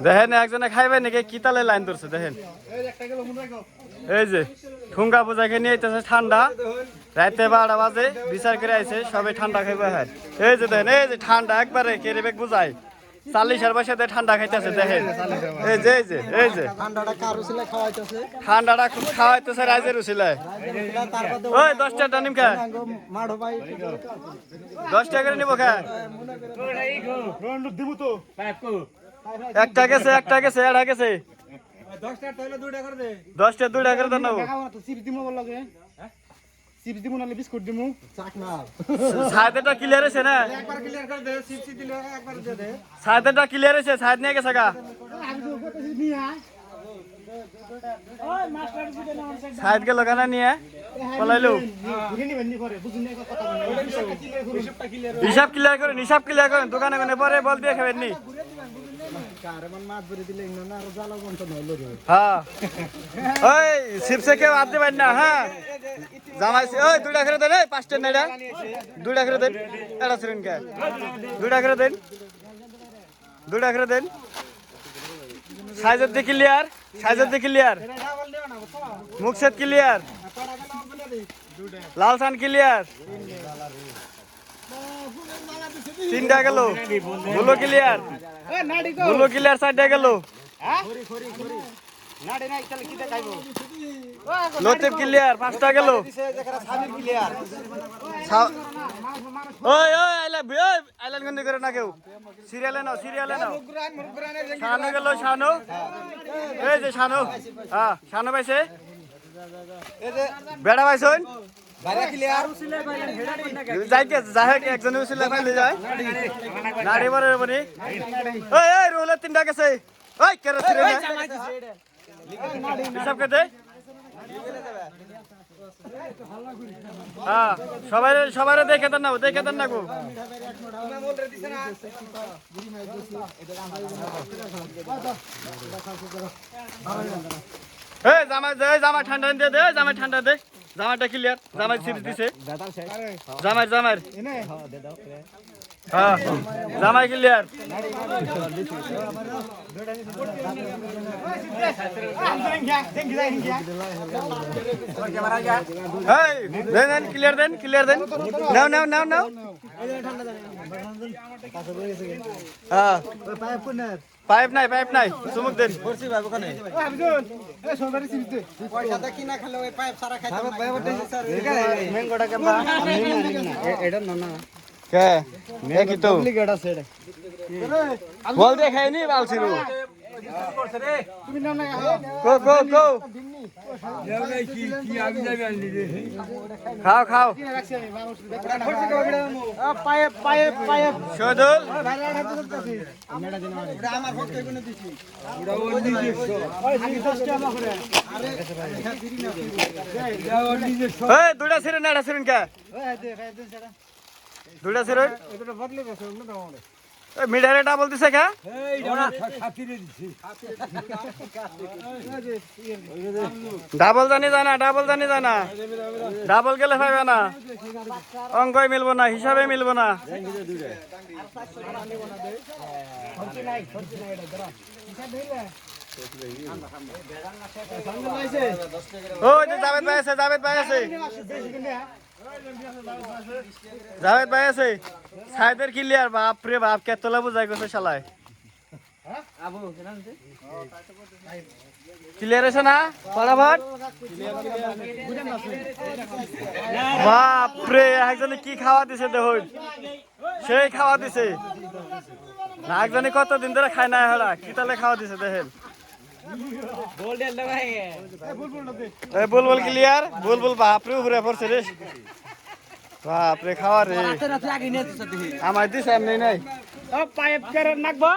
দেখেন একজনে খাইবে নাকি কি তালে লাইন ধরছে দেখেন এই যে ঠুঙ্গা পূজাকে নিয়ে আইতেছে ঠান্ডা রাতে 12টা বাজে বিচার করে আইছে সবাই ঠান্ডা খাইবে হ্যাঁ এই যে দেখেন এই যে ঠান্ডা একবারে কেরেবেক বুঝায় 40 বয়সে ঠান্ডা খাইতেছে দেখেন এই যে ঠান্ডাটা খাওয়াইতেছে রাইজের উছিলায় ওই 10টা টানিম খা 10 টাকা করে নিব খা একটা গেছে এটা গেছে 10টা 2 টাকা করে দেন চিপস দিমু না বিস্কুট দিমু সাইডটা ক্লিয়ার আছে না একবার ক্লিয়ার করে দে চিপস দিলে একবার দে দে সাইডটা ক্লিয়ার আছে সাইড নিয়ে গেছে গা আমি তো কইতেছি নিয়ে আয় ওই মাস্টার দিতে না সাইড কে লাগানা নিয়ে পলাইলো ঘুরে নিবেন নি পরে বুঝুন না কথা বলেন হিসাব ক্লিয়ার করেন দোকানে কোনে পরে বল দিয়ে খাবেন নি কারমান মাছ ধরে দিলে না আর জ্বালা বন্ধ হইলো রে হ্যাঁ ওই চিপসে কেউ আনতে পারেন না হ্যাঁ জামাইছি ওই 2 টাকা করে দেন এই 5টা নেড়া 2 টাকা করে দেন এটা শুনুন কে 2 টাকা করে দেন 2 টাকা করে দেন সাইজত দি ক্লিয়ার মুখসেত ক্লিয়ার লাল সান ক্লিয়ার 3টা গেল গুলো ক্লিয়ার 4টা গেল লতিফ ক্লিয়ার 5টা গেল ওই আইলান গন্ডি করে না কেউ সিরিয়ালে নাও শানু গেল শানু এই যে শানু হ্যাঁ শানু পাইছে বেড়া পাইছন একজনে উচিলে পাইলে যায় নাড়ি বরের বনি ওই রোলের 3টা গেছে ওই কেরে সিরিয়ালে হিসাব কে দে হ্যাঁ সবাই দেখে দেন না গো জামাই ঠান্ডা দিয়ে দে জামাইটা ক্লিয়ার জামাই চিপস দিছে জামাই হ্যাঁ জামাই ক্লিয়ার ক্লিয়ার দেন নাও হ্যাঁ পাইপ নাই চুমুক দেন বল দেখায়নি বালছিরু খাও শহীদুল দুটা ছিলেন না এটা ছিলেন কে দুটা ছিলেন মিডারে ডাবল দিছে কা ডাবল জানি জানা ডাবল গেলে পাইবে না অঙ্কই মিলবো না হিসাবে মিলবো না ওই যে জাভেদ ভাই আছে সাইদের ক্লিয়ার বাপ রে বাপ কেতলা বুঝাই গেছে শালায় ক্লিয়ার আছে না ফটাফট বাপ রে একজনে কি খাওয়া দিছে দেখুন সেই খাওয়া দিছে না একজনে কতদিন ধরে খায় না হলা কি তালে খাওয়া দিছে দেখেন বুলবুল ক্লিয়ার বুলবুল বাপরে উপরে পড়ছে রে বাপরে খাওয়া রে আমার দিছে এমনি নাই পাইপ করে নাকবো